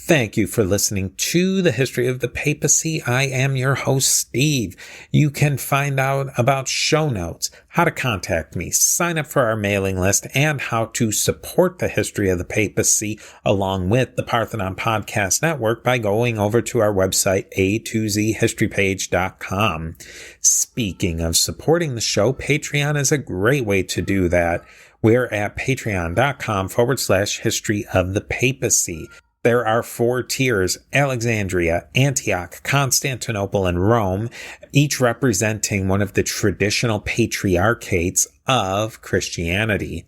Thank you for listening to the History of the Papacy. I am your host, Steve. You can find out about show notes, how to contact me, sign up for our mailing list, and how to support the History of the Papacy along with the Parthenon Podcast Network by going over to our website, a2zhistorypage.com. Speaking of supporting the show, Patreon is a great way to do that. We're at patreon.com/history of the papacy. There are 4 tiers: Alexandria, Antioch, Constantinople, and Rome, each representing one of the traditional patriarchates of Christianity.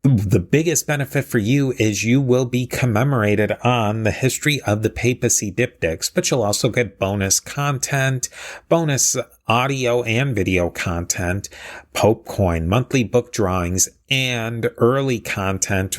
The biggest benefit for you is you will be commemorated on the History of the Papacy diptychs, but you'll also get bonus content, bonus audio and video content, Pope coin, monthly book drawings, and early content,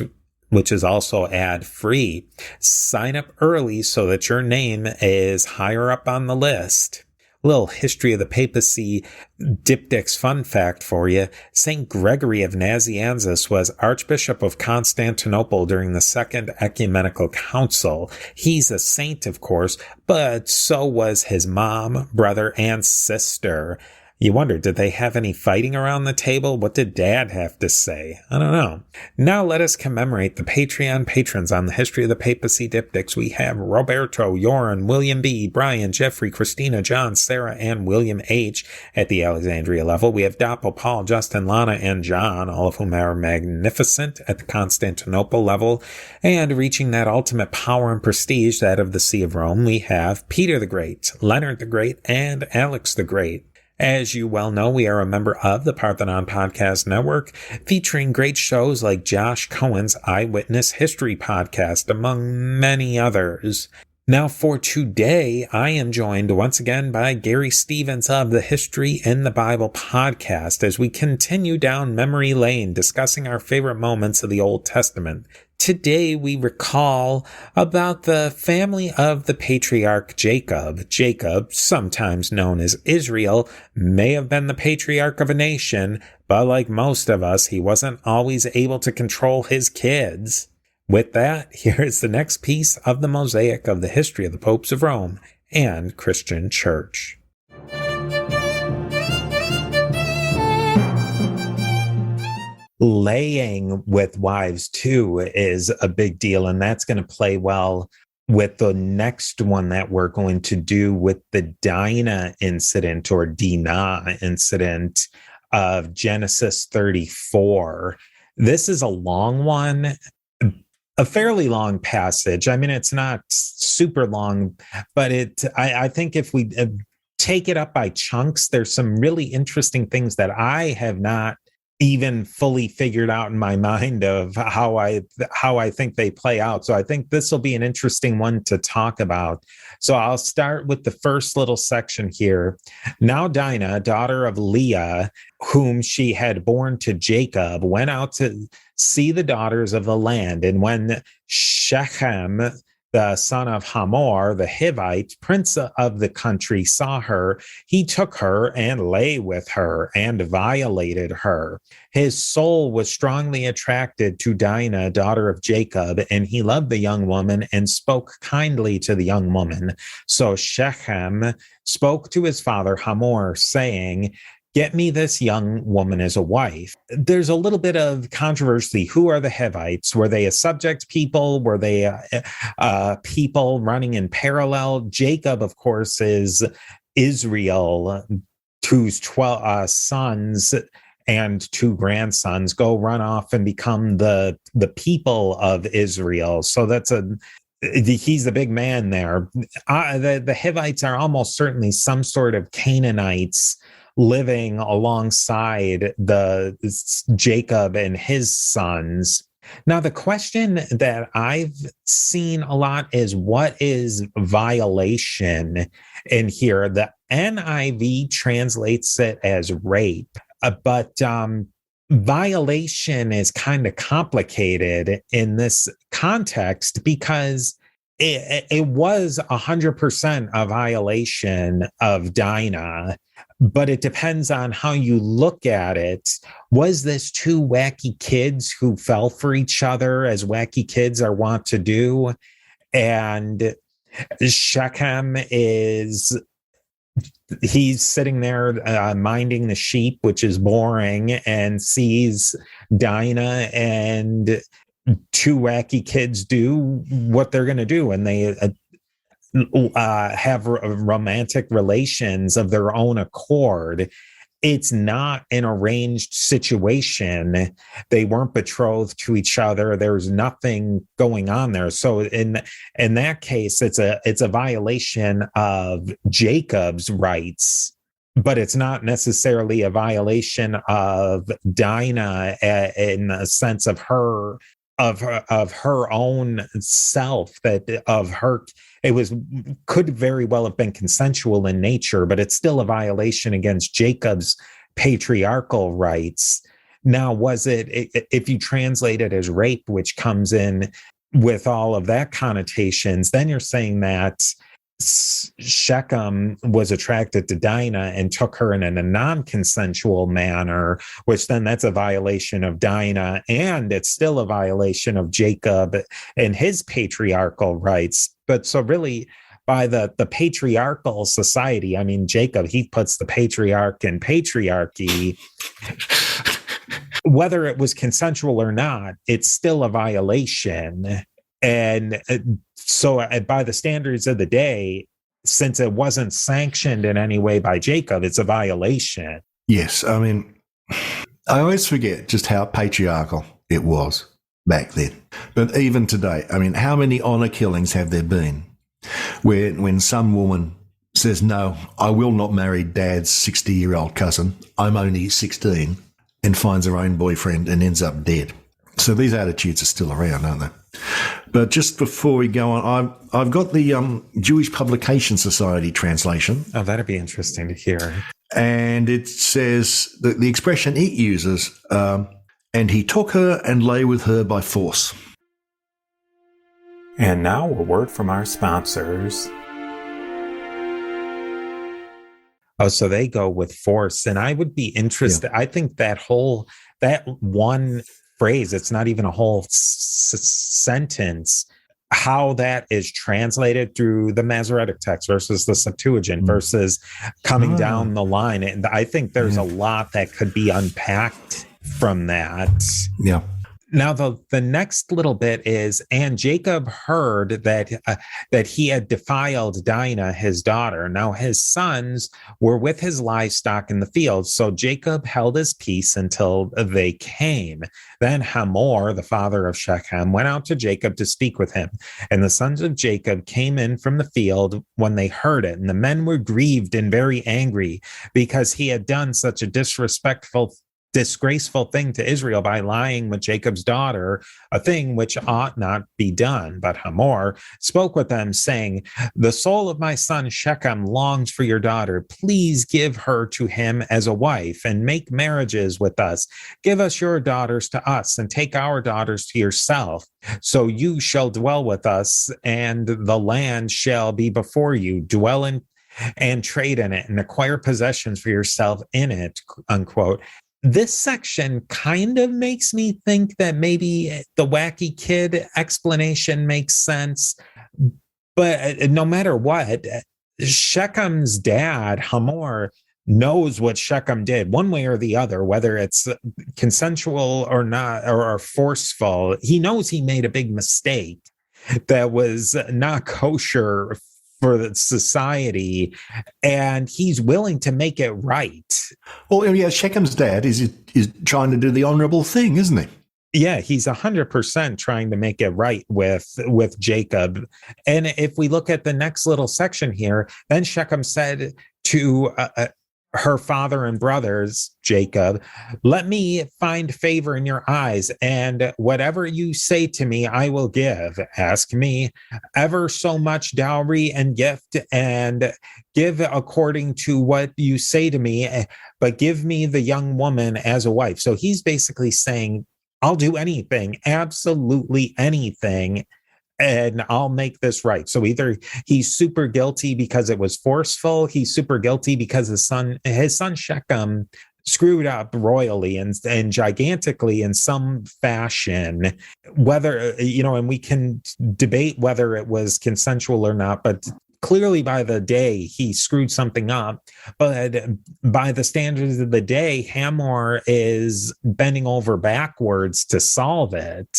which is also ad-free. Sign up early so that your name is higher up on the list. Little History of the Papacy diptychs fun fact for you. St. Gregory of Nazianzus was Archbishop of Constantinople during the Second Ecumenical Council. He's a saint, of course, but so was his mom, brother, and sister. You wonder, did they have any fighting around the table? What did Dad have to say? I don't know. Now let us commemorate the Patreon patrons on the History of the Papacy diptychs. We have Roberto, Joran, William B., Brian, Jeffrey, Christina, John, Sarah, and William H. at the Alexandria level. We have Doppel, Paul, Justin, Lana, and John, all of whom are magnificent at the Constantinople level. And reaching that ultimate power and prestige, that of the See of Rome, we have Peter the Great, Leonard the Great, and Alex the Great. As you well know, we are a member of the Parthenon Podcast Network, featuring great shows like Josh Cohen's Eyewitness History Podcast, among many others. Now for today, I am joined once again by Garry Steven of the History in the Bible podcast as we continue down memory lane discussing our favorite moments of the Old Testament. Today we recall about the family of the Patriarch Jacob. Jacob, sometimes known as Israel, may have been the patriarch of a nation, but like most of us, he wasn't always able to control his kids. With that, here is the next piece of the mosaic of the history of the popes of Rome and Christian Church. Laying with wives, too, is a big deal, and that's going to play well with the next one that we're going to do with the Dinah incident or Dinah incident of Genesis 34. This is a long one, a fairly long passage. I mean, it's not super long, but I think if we take it up by chunks, there's some really interesting things that I have not even fully figured out in my mind of how I think they play out. So I think this will be an interesting one to talk about. So I'll start with the first little section here. Now Dinah, daughter of Leah, whom she had borne to Jacob, went out to see the daughters of the land. And when Shechem, the son of Hamor, the Hivite, prince of the country, saw her, he took her and lay with her and violated her. His soul was strongly attracted to Dinah, daughter of Jacob, and he loved the young woman and spoke kindly to the young woman. So Shechem spoke to his father Hamor, saying, "Get me this young woman as a wife." There's a little bit of controversy. Who are the Hivites? Were they a subject people? Were they people running in parallel? Jacob, of course, is Israel, whose 12 sons and 2 grandsons go run off and become the people of Israel. So he's the big man there. The Hivites are almost certainly some sort of Canaanites living alongside Jacob and his sons. Now, the question that I've seen a lot is, what is violation in here? The NIV translates it as rape, but violation is kind of complicated in this context because it was 100% a violation of Dinah, but it depends on how you look at it. Was this two wacky kids who fell for each other, as wacky kids are wont to do? And Shechem he's sitting there minding the sheep, which is boring, and sees Dinah and two wacky kids do what they're going to do, and they have romantic relations of their own accord. It's not an arranged situation. They weren't betrothed to each other. There's nothing going on there. So in that case, it's a violation of Jacob's rights, but it's not necessarily a violation of Dinah in the sense of her own self, could very well have been consensual in nature, but it's still a violation against Jacob's patriarchal rights. Now, was it, if you translate it as rape, which comes in with all of that connotations, then you're saying that Shechem was attracted to Dinah and took her in a non-consensual manner, which then that's a violation of Dinah, and it's still a violation of Jacob and his patriarchal rights. But so really, by the patriarchal society, I mean, Jacob, he puts the patriarch in patriarchy. Whether it was consensual or not, it's still a violation. And so by the standards of the day, since it wasn't sanctioned in any way by Jacob, it's a violation. Yes. I mean, I always forget just how patriarchal it was back then. But even today, I mean, how many honor killings have there been when some woman says, no, I will not marry Dad's 60-year-old cousin. I'm only 16, and finds her own boyfriend and ends up dead. So these attitudes are still around, aren't they? But just before we go on, I've got the Jewish Publication Society translation. Oh, that'd be interesting to hear. And it says that the expression it uses, and he took her and lay with her by force. And now a word from our sponsors. Oh, so they go with force. And I would be interested. Yeah. I think that one phrase, it's not even a whole sentence, how that is translated through the Masoretic text versus the Septuagint versus coming down the line. And I think there's a lot that could be unpacked from that. Yeah. Now, the next little bit is, and Jacob heard that he had defiled Dinah, his daughter. Now, his sons were with his livestock in the field, so Jacob held his peace until they came. Then Hamor, the father of Shechem, went out to Jacob to speak with him. And the sons of Jacob came in from the field when they heard it. And the men were grieved and very angry because he had done such a disgraceful thing to Israel by lying with Jacob's daughter, a thing which ought not be done. But Hamor spoke with them, saying, the soul of my son Shechem longs for your daughter. Please give her to him as a wife and make marriages with us. Give us your daughters to us and take our daughters to yourself. So you shall dwell with us, and the land shall be before you. Dwell in and trade in it and acquire possessions for yourself in it, unquote. This section kind of makes me think that maybe the wacky kid explanation makes sense. But no matter what, Shechem's dad, Hamor, knows what Shechem did one way or the other, whether it's consensual or not, or forceful. He knows he made a big mistake that was not kosher for the society, and he's willing to make it right. Well, yeah, Shechem's dad is trying to do the honorable thing, isn't he? Yeah, he's 100% trying to make it right with Jacob. And if we look at the next little section here, then Shechem said to her father and brothers, Jacob, let me find favor in your eyes, and whatever you say to me, I will give. Ask me ever so much dowry and gift, and give according to what you say to me, but give me the young woman as a wife. So he's basically saying, I'll do anything, absolutely anything, and I'll make this right. So either he's super guilty because it was forceful, he's super guilty because his son Shechem screwed up royally and gigantically in some fashion, whether, and we can debate whether it was consensual or not, but clearly by the day he screwed something up. But by the standards of the day, Hamor is bending over backwards to solve it.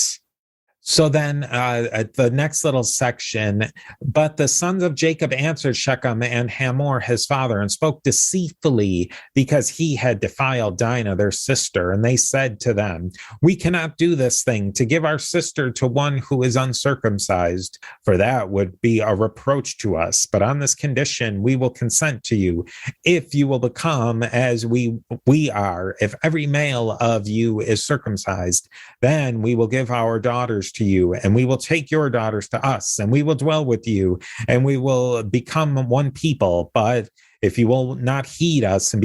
So then at the next little section, but the sons of Jacob answered Shechem and Hamor his father and spoke deceitfully because he had defiled Dinah their sister. And they said to them, we cannot do this thing to give our sister to one who is uncircumcised, for that would be a reproach to us. But on this condition, we will consent to you if you will become as we are. If every male of you is circumcised, then we will give our daughters to you, and we will take your daughters to us, and we will dwell with you, and we will become one people. But if you will not heed us and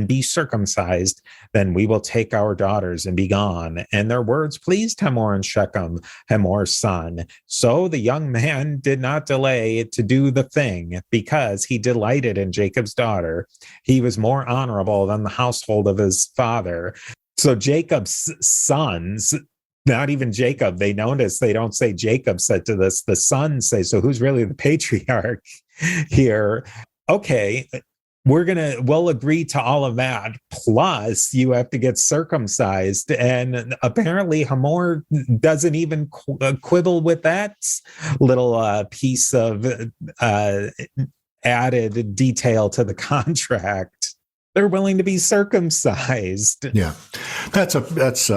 be circumcised, then we will take our daughters and be gone. And their words pleased Hamor and Shechem, Hamor's son. So the young man did not delay to do the thing, because he delighted in Jacob's daughter. He was more honorable than the household of his father. So Jacob's sons, not even Jacob, they notice they don't say Jacob said to this, the sons say, so who's really the patriarch here? Okay, we'll agree to all of that. Plus, you have to get circumcised. And apparently Hamor doesn't even quibble with that little piece of added detail to the contract. They're willing to be circumcised. Yeah, that's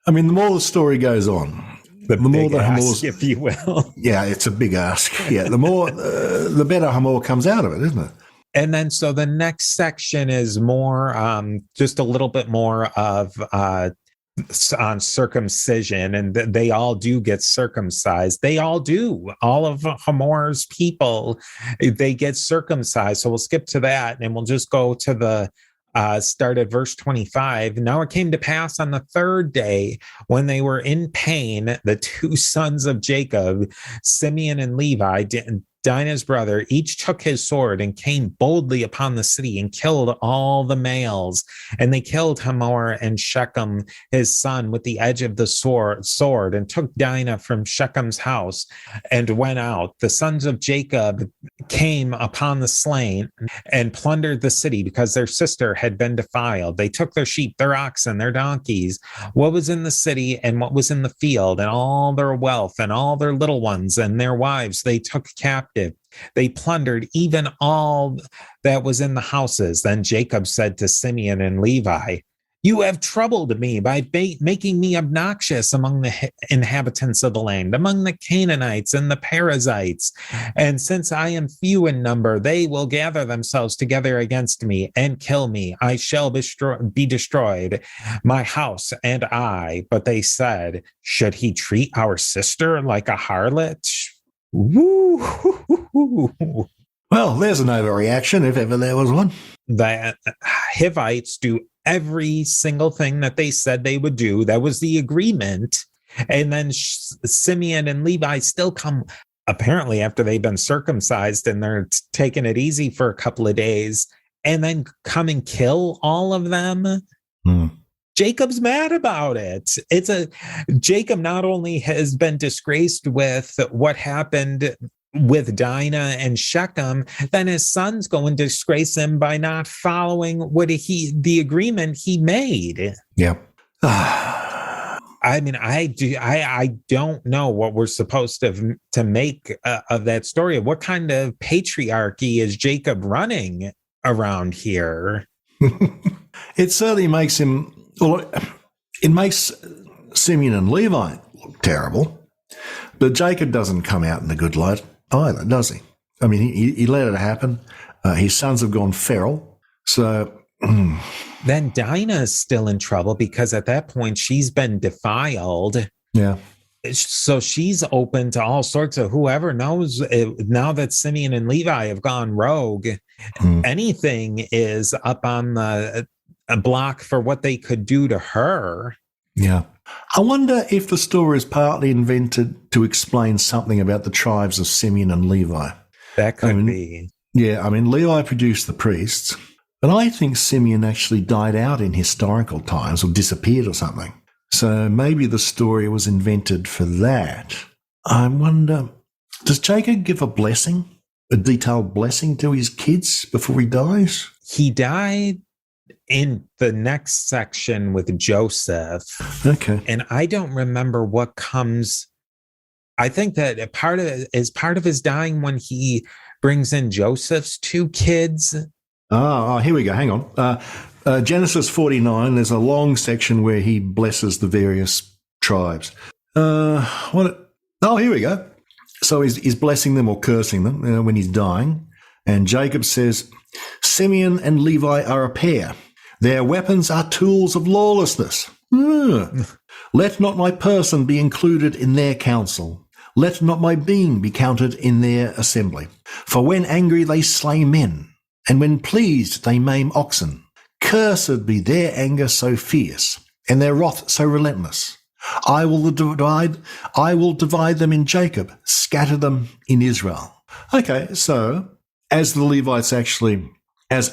I mean, the more the story goes on, the more the Hamor, if you will. Yeah, it's a big ask. Yeah, the more, the better Hamor comes out of it, isn't it? And then, so the next section is more, just a little bit more of on circumcision, and they all do get circumcised. They all do. All of Hamor's people, they get circumcised. So we'll skip to that, and we'll just go to the start at verse 25. Now it came to pass on the third day, when they were in pain, the two sons of Jacob, Simeon and Levi, Dinah's brother, each took his sword and came boldly upon the city and killed all the males. And they killed Hamor and Shechem, his son, with the edge of the sword, and took Dinah from Shechem's house and went out. The sons of Jacob came upon the slain and plundered the city because their sister had been defiled. They took their sheep, their oxen, their donkeys, what was in the city and what was in the field, and all their wealth and all their little ones and their wives they took captive. They plundered even all that was in the houses. Then Jacob said to Simeon and Levi, you have troubled me by making me obnoxious among the inhabitants of the land, among the Canaanites and the Perizzites. And since I am few in number, they will gather themselves together against me and kill me. I shall be destroyed, my house and I. But they said, should he treat our sister like a harlot? Woo! Well, there's an overreaction, if ever there was one. The Hivites do every single thing that they said they would do. That was the agreement. And then Simeon and Levi still come, apparently after they've been circumcised, and they're taking it easy for a couple of days, and then come and kill all of them. Jacob's mad about it. Jacob not only has been disgraced with what happened with Dinah and Shechem, then his sons go and disgrace him by not following the agreement he made. Yeah. I mean, I don't know what we're supposed to make of that story. What kind of patriarchy is Jacob running around here? It certainly makes him. Well, it makes Simeon and Levi look terrible, but Jacob doesn't come out in a good light either, does he? I mean, he let it happen. His sons have gone feral. So then Dinah's still in trouble because at that point she's been defiled. Yeah. So she's open to all sorts of whoever knows. Now that Simeon and Levi have gone rogue, anything is up on the block for what they could do to her. Yeah. I wonder if the story is partly invented to explain something about the tribes of Simeon and Levi. That could be. Yeah, I mean, Levi produced the priests, but I think Simeon actually died out in historical times or disappeared or something. So maybe the story was invented for that. I wonder, does Jacob give a blessing, a detailed blessing to his kids before he dies? He died in the next section with Joseph. Okay. And I don't remember what comes. I think that part of his dying when he brings in Joseph's two kids. Oh, here we go. Hang on. Genesis 49, there's a long section where he blesses the various tribes. Here we go. So he's blessing them or cursing them when he's dying. And Jacob says, Simeon and Levi are a pair. Their weapons are tools of lawlessness. Let not my person be included in their council. Let not my being be counted in their assembly. For when angry they slay men, and when pleased they maim oxen. Cursed be their anger so fierce, and their wrath so relentless. I will divide them in Jacob, scatter them in Israel. Okay, so as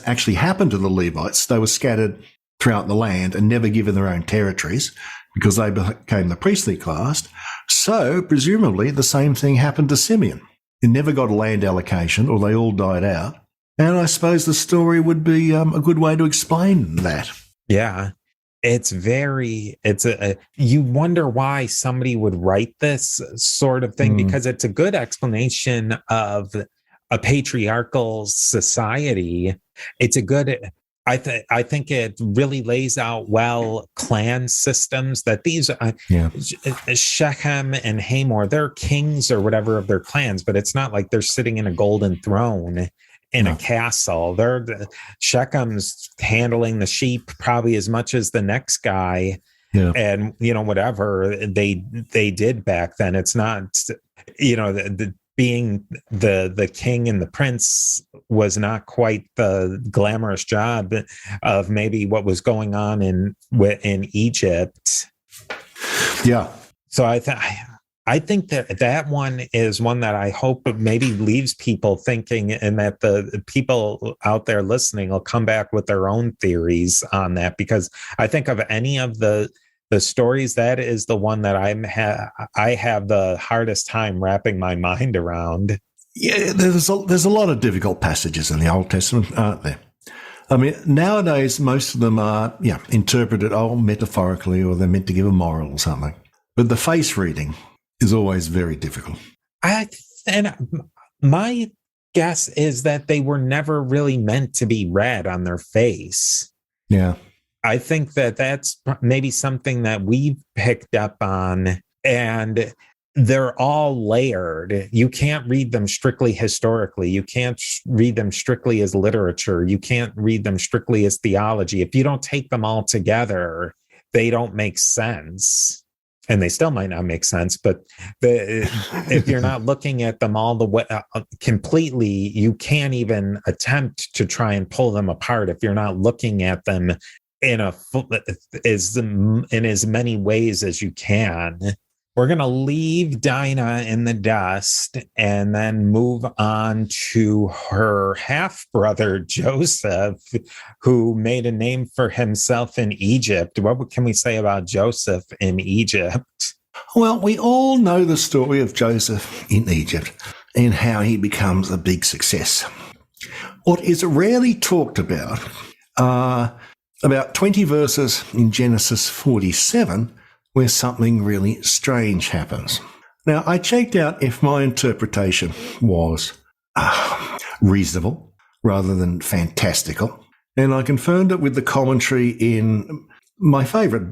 actually happened to the Levites, they were scattered throughout the land and never given their own territories because they became the priestly class. So presumably the same thing happened to Simeon. He never got a land allocation, or they all died out. And I suppose the story would be a good way to explain that. Yeah. You wonder why somebody would write this sort of thing, because it's a good explanation of a patriarchal society. I think it really lays out well clan systems, that these Shechem and Hamor, they're kings or whatever of their clans, but it's not like they're sitting in a golden throne in a castle. Shechem's handling the sheep probably as much as the next guy. Yeah. And, whatever they did back then, it's not, being the king and the prince was not quite the glamorous job of maybe what was going on in Egypt. Yeah. So I think that one is one that I hope maybe leaves people thinking, and that the people out there listening will come back with their own theories on that, because I think of any of the stories, that is the one that I have the hardest time wrapping my mind around. Yeah, there's a lot of difficult passages in the Old Testament, aren't there? I mean, nowadays most of them are interpreted metaphorically, or they're meant to give a moral or something. But the face reading is always very difficult. And my guess is that they were never really meant to be read on their face. Yeah. I think that that's maybe something that we've picked up on, and they're all layered. You can't read them strictly historically. You can't read them strictly as literature. You can't read them strictly as theology. If you don't take them all together, they don't make sense. And they still might not make sense, but if you're not looking at them all the way completely, you can't even attempt to try and pull them apart if you're not looking at them in as many ways as you can. We're going to leave Dinah in the dust and then move on to her half-brother, Joseph, who made a name for himself in Egypt. What can we say about Joseph in Egypt? Well, we all know the story of Joseph in Egypt and how he becomes a big success. What is rarely talked about are about 20 verses in Genesis 47 where something really strange happens. Now, I checked out if my interpretation was reasonable rather than fantastical, and I confirmed it with the commentary in my favourite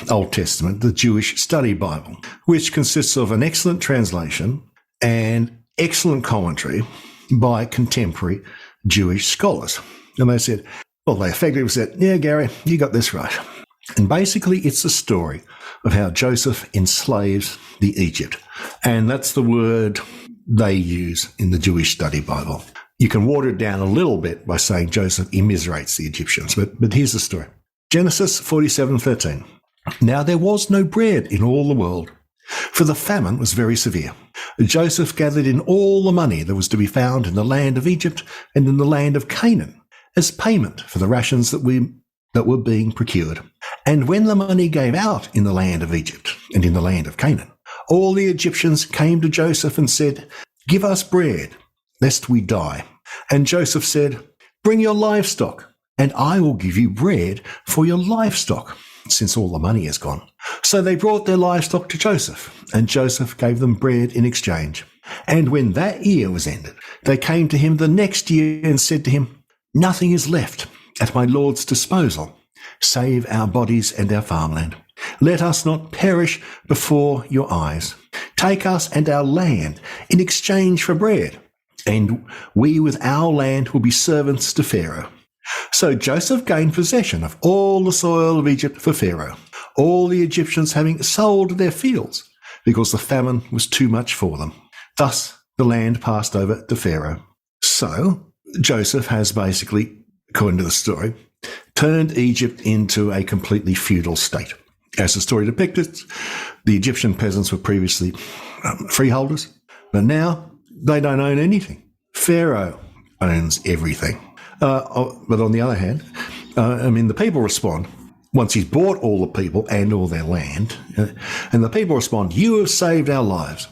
Old Testament, the Jewish Study Bible, which consists of an excellent translation and excellent commentary by contemporary Jewish scholars. And they said, they effectively said, yeah, Gary, you got this right. And basically, it's a story of how Joseph enslaves the Egypt. And that's the word they use in the Jewish Study Bible. You can water it down a little bit by saying Joseph immiserates the Egyptians. But here's the story. Genesis 47:13. Now there was no bread in all the world, for the famine was very severe. Joseph gathered in all the money that was to be found in the land of Egypt and in the land of Canaan as payment for the rations that were being procured. And when the money gave out in the land of Egypt and in the land of Canaan, all the Egyptians came to Joseph and said, "Give us bread, lest we die." And Joseph said, "Bring your livestock, and I will give you bread for your livestock, since all the money is gone." So they brought their livestock to Joseph, and Joseph gave them bread in exchange. And when that year was ended, they came to him the next year and said to him, "Nothing is left at my Lord's disposal, save our bodies and our farmland. Let us not perish before your eyes. Take us and our land in exchange for bread, and we with our land will be servants to Pharaoh." So Joseph gained possession of all the soil of Egypt for Pharaoh, all the Egyptians having sold their fields, because the famine was too much for them. Thus the land passed over to Pharaoh. So Joseph has basically, according to the story, turned Egypt into a completely feudal state. As the story depicted, the Egyptian peasants were previously freeholders, but now they don't own anything. Pharaoh owns everything. But on the other hand, the people respond, once he's bought all the people and all their land, and the people respond, "You have saved our lives.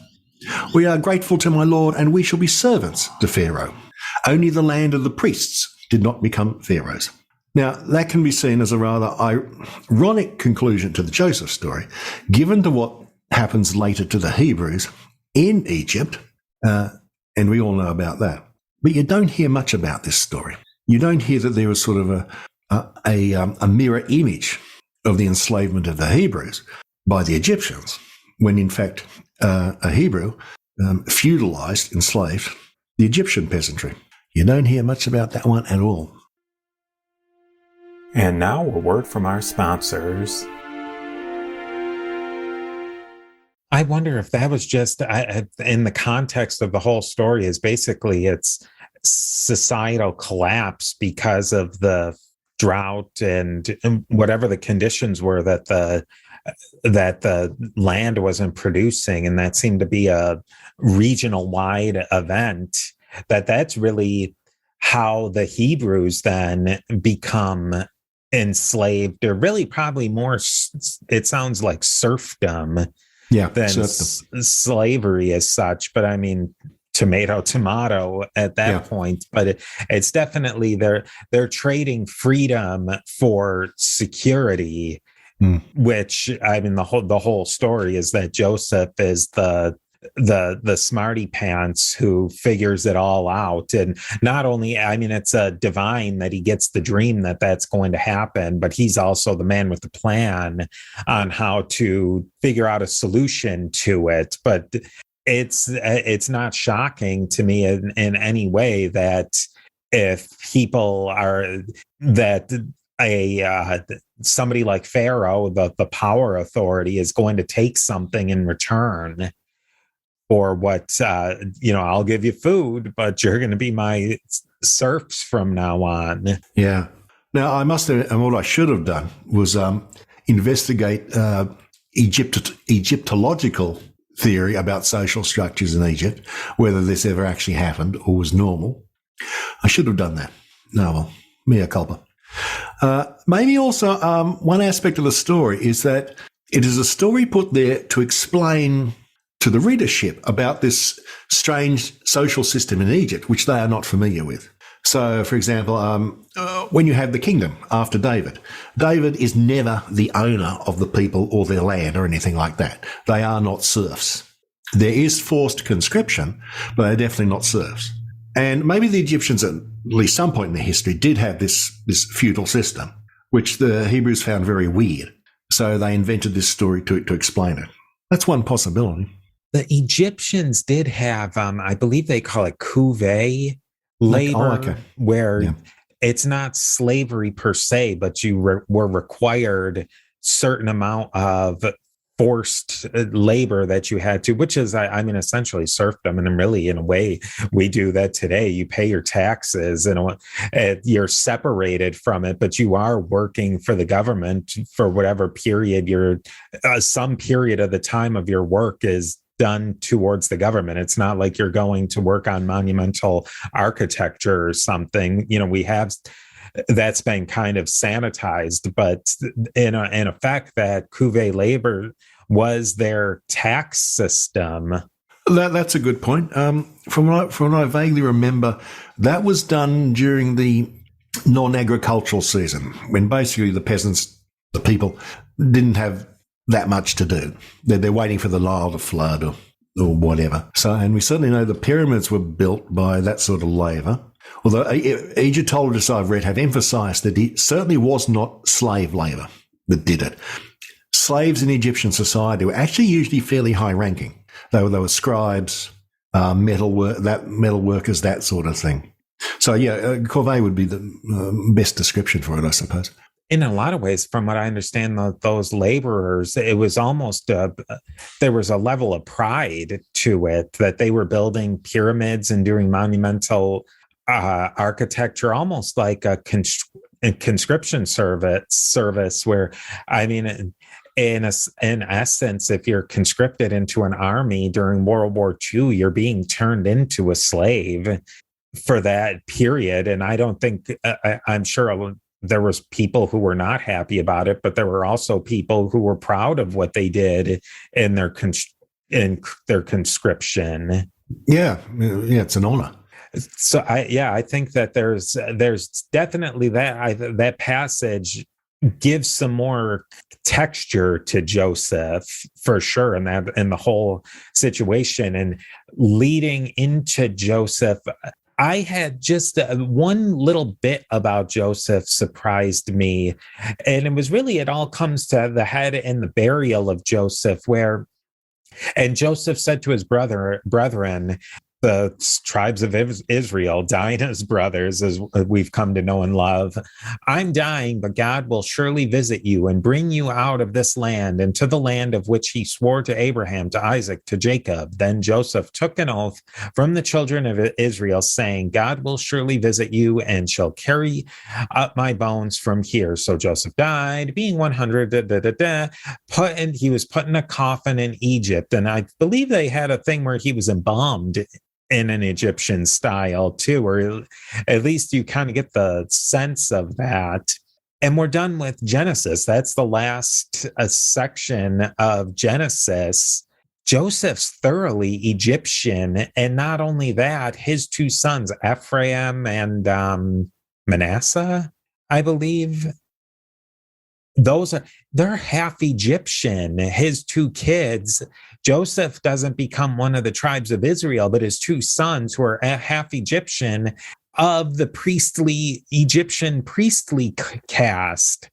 We are grateful to my Lord, and we shall be servants to Pharaoh." Only the land of the priests did not become Pharaoh's. Now, that can be seen as a rather ironic conclusion to the Joseph story, given to what happens later to the Hebrews in Egypt, and we all know about that. But you don't hear much about this story. You don't hear that there was sort of a mirror image of the enslavement of the Hebrews by the Egyptians, when in fact a Hebrew feudalized, enslaved the Egyptian peasantry. You don't hear much about that one at all. And now a word from our sponsors. I wonder if that was just in the context of the whole story, is basically it's societal collapse because of the drought and whatever the conditions were that the land wasn't producing, and that seemed to be a regional wide event. That's really how the Hebrews then become enslaved, or really probably more, it sounds like serfdom, than slavery as such. But I mean, tomato at that point. But it's definitely they're trading freedom for security, which, I mean, the whole story is that Joseph is the smarty pants who figures it all out. And not only, I mean, it's a divine that he gets the dream that that's going to happen, but he's also the man with the plan on how to figure out a solution to it. But it's not shocking to me in any way that if people are that somebody like Pharaoh, the power authority, is going to take something in return. Or what, I'll give you food, but you're going to be my serfs from now on. Yeah. Now, I must have, and what I should have done was investigate Egyptological theory about social structures in Egypt, whether this ever actually happened or was normal. I should have done that. No, well, mea culpa. Maybe also one aspect of the story is that it is a story put there to explain to the readership about this strange social system in Egypt, which they are not familiar with. So, for example, when you have the kingdom after David, David is never the owner of the people or their land or anything like that. They are not serfs. There is forced conscription, but they're definitely not serfs. And maybe the Egyptians, at least some point in their history, did have this feudal system, which the Hebrews found very weird. So they invented this story to explain it. That's one possibility. The Egyptians did have, I believe they call it cuvée labor, where it's not slavery per se, but you were required certain amount of forced labor that you had to, which is, I mean, essentially serfdom. And really, in a way, we do that today. You pay your taxes and you're separated from it, but you are working for the government for whatever period some period of the time of your work is done towards the government. It's not like you're going to work on monumental architecture or something. We have that's been kind of sanitized, but in effect, that Cuvée labor was their tax system. That's a good point. From what I vaguely remember, that was done during the non-agricultural season, when basically the peasants, the people, didn't have that much to do. They're waiting for the Nile to flood or whatever. So, and we certainly know the pyramids were built by that sort of labour. Although Egyptologists I've read have emphasised that it certainly was not slave labour that did it. Slaves in Egyptian society were actually usually fairly high-ranking. They were scribes, metal workers, that sort of thing. So, corvée would be the best description for it, I suppose. In a lot of ways, from what I understand, those laborers, it was almost there was a level of pride to it that they were building pyramids and doing monumental architecture, almost like a conscription service where, I mean, in essence, if you're conscripted into an army during World War II, you're being turned into a slave for that period. And I don't think, I'm sure there was people who were not happy about it, but there were also people who were proud of what they did in their conscription. Yeah, it's an honor. So I think that there's definitely that passage gives some more texture to Joseph for sure, and the whole situation. And leading into Joseph, I had just one little bit about Joseph surprised me. And it was really, it all comes to the head in the burial of Joseph, and Joseph said to his brethren, the tribes of Israel, Dinah's brothers, as we've come to know and love, I'm dying, but God will surely visit you and bring you out of this land and to the land of which he swore to Abraham, to Isaac, to Jacob. Then Joseph took an oath from the children of Israel, saying, God will surely visit you and shall carry up my bones from here. So Joseph died, being 100, and he was put in a coffin in Egypt. And I believe they had a thing where he was embalmed in an Egyptian style too, or at least you kind of get the sense of that. And we're done with Genesis. That's the last section of Genesis. Joseph's thoroughly Egyptian. And not only that, his two sons, Ephraim and Manasseh, I believe, they're half Egyptian. His two kids, Joseph doesn't become one of the tribes of Israel, but his two sons, who are half Egyptian, of the Egyptian priestly caste,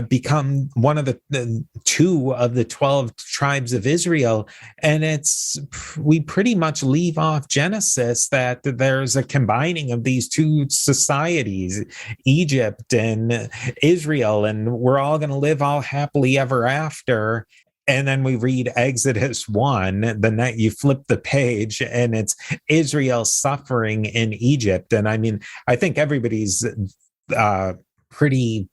become one of the two of the 12 tribes of Israel. And we pretty much leave off Genesis that there's a combining of these two societies, Egypt and Israel, and we're all going to live all happily ever after. And then we read Exodus 1, the night you flip the page, and it's Israel suffering in Egypt. And I mean, I think everybody's pretty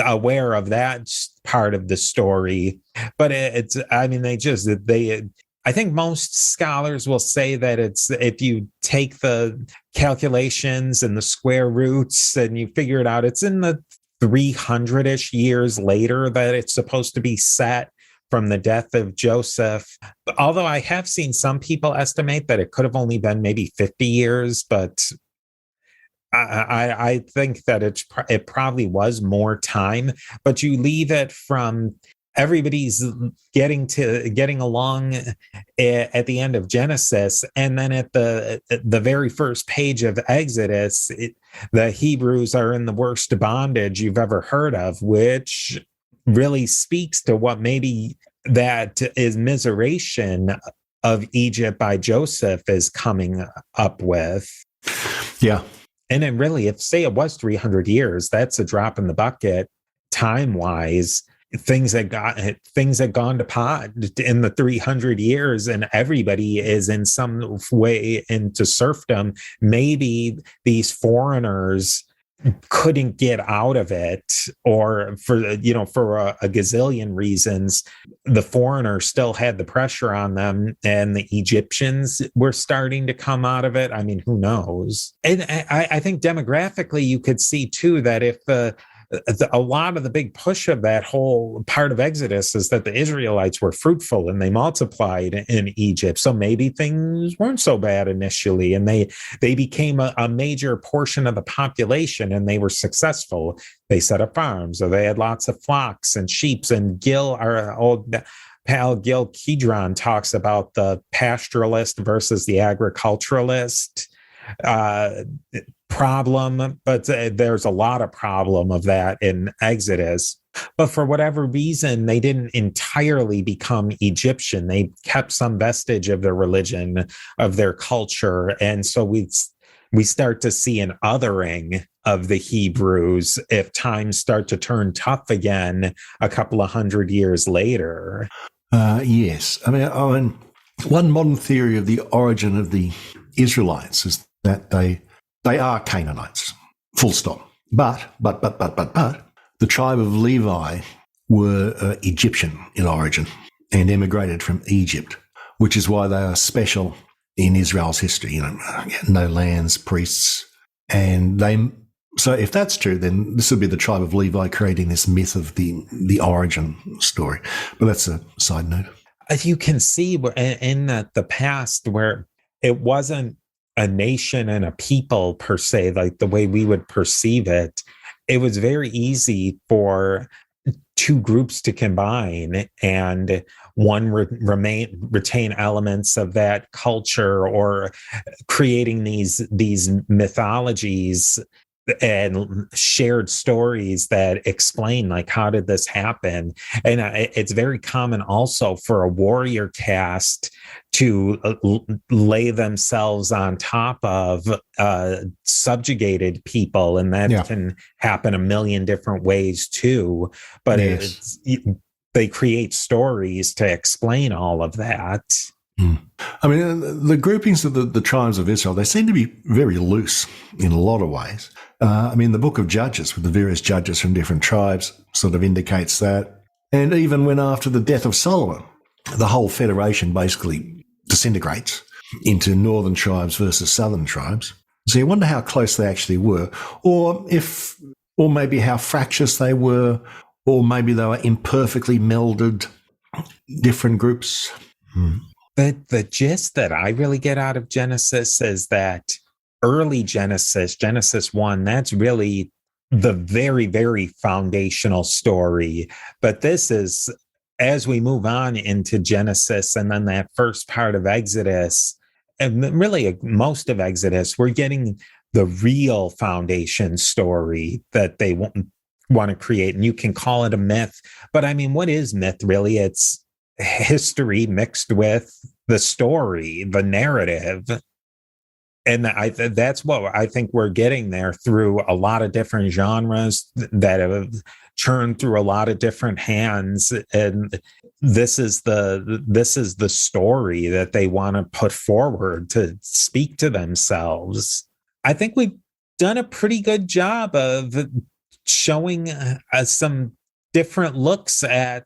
aware of that part of the story, but I think most scholars will say that if you take the calculations and the square roots and you figure it out, it's in the 300-ish years later that it's supposed to be set from the death of Joseph. Although I have seen some people estimate that it could have only been maybe 50 years, but I think that it probably was more time, but you leave it from everybody's getting along at the end of Genesis, and then at the very first page of Exodus, the Hebrews are in the worst bondage you've ever heard of, which really speaks to what maybe that is miseration of Egypt by Joseph is coming up with. Yeah. And then really, if say it was 300 years, that's a drop in the bucket time-wise. things had gone to pot in the 300 years, and everybody is in some way into serfdom. Maybe these foreigners couldn't get out of it, or for a gazillion reasons, the foreigners still had the pressure on them, and the Egyptians were starting to come out of it. I mean, who knows? And I think demographically you could see too that if a lot of the big push of that whole part of Exodus is that the Israelites were fruitful and they multiplied in Egypt. So maybe things weren't so bad initially, and they became a major portion of the population, and they were successful. They set up farms, or they had lots of flocks and sheep. And our old pal Gil Kedron talks about the pastoralist versus the agriculturalist problem, but there's a lot of problem of that in Exodus. But for whatever reason, they didn't entirely become Egyptian. They kept some vestige of their religion, of their culture. And so we start to see an othering of the Hebrews if times start to turn tough again a couple of hundred years later. Yes. I mean, one modern theory of the origin of the Israelites is that they are Canaanites, full stop. But the tribe of Levi were Egyptian in origin and emigrated from Egypt, which is why they are special in Israel's history. No lands, priests, and so if that's true, then this would be the tribe of Levi creating this myth of the origin story. But that's a side note. As you can see in the past, where it wasn't a nation and a people per se, like the way we would perceive it, it was very easy for two groups to combine and one retain elements of that culture, or creating these mythologies and shared stories that explain, like, how did this happen? And it's very common also for a warrior caste to lay themselves on top of subjugated people, and that can happen a million different ways too. But they create stories to explain all of that. I mean, the groupings of the tribes of Israel, they seem to be very loose in a lot of ways. I mean, the book of Judges, with the various judges from different tribes, sort of indicates that. And even when after the death of Solomon, the whole federation basically disintegrates into northern tribes versus southern tribes. So you wonder how close they actually were, or maybe how fractious they were, or maybe they were imperfectly melded different groups. The gist that I really get out of Genesis is that early Genesis 1, that's really the very, very foundational story. But this is, as we move on into Genesis and then that first part of Exodus, and really most of Exodus, we're getting the real foundation story that they want to create. And you can call it a myth, but I mean, what is myth really? It's history mixed with the story, the narrative. And that's what I think we're getting there through a lot of different genres that have churned through a lot of different hands. And this is the story that they want to put forward to speak to themselves. I think we've done a pretty good job of showing some different looks at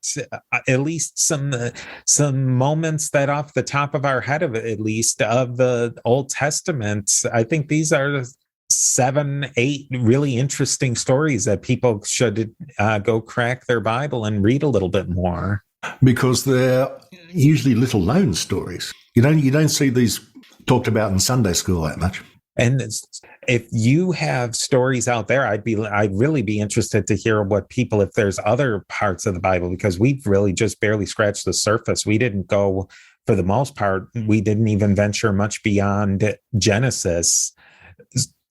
least some moments that off the top of our head, of at least, of the Old Testament. I think these are 7-8 really interesting stories that people should go crack their Bible and read a little bit more, because they're usually little known stories. You don't see these talked about in Sunday school that much. And if you have stories out there, I'd really be interested to hear what people, if there's other parts of the Bible, because we've really just barely scratched the surface. We didn't go, for the most part, we didn't even venture much beyond Genesis.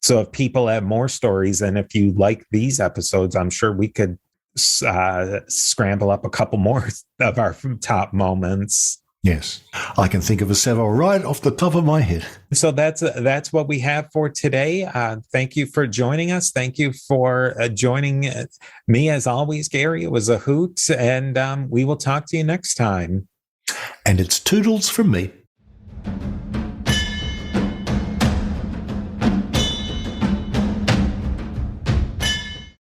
So if people have more stories, and if you like these episodes, I'm sure we could scramble up a couple more of our top moments. Yes, I can think of several right off the top of my head. So that's what we have for today. Thank you for joining us. Thank you for joining me as always, Garry. It was a hoot, and we will talk to you next time. And it's toodles from me.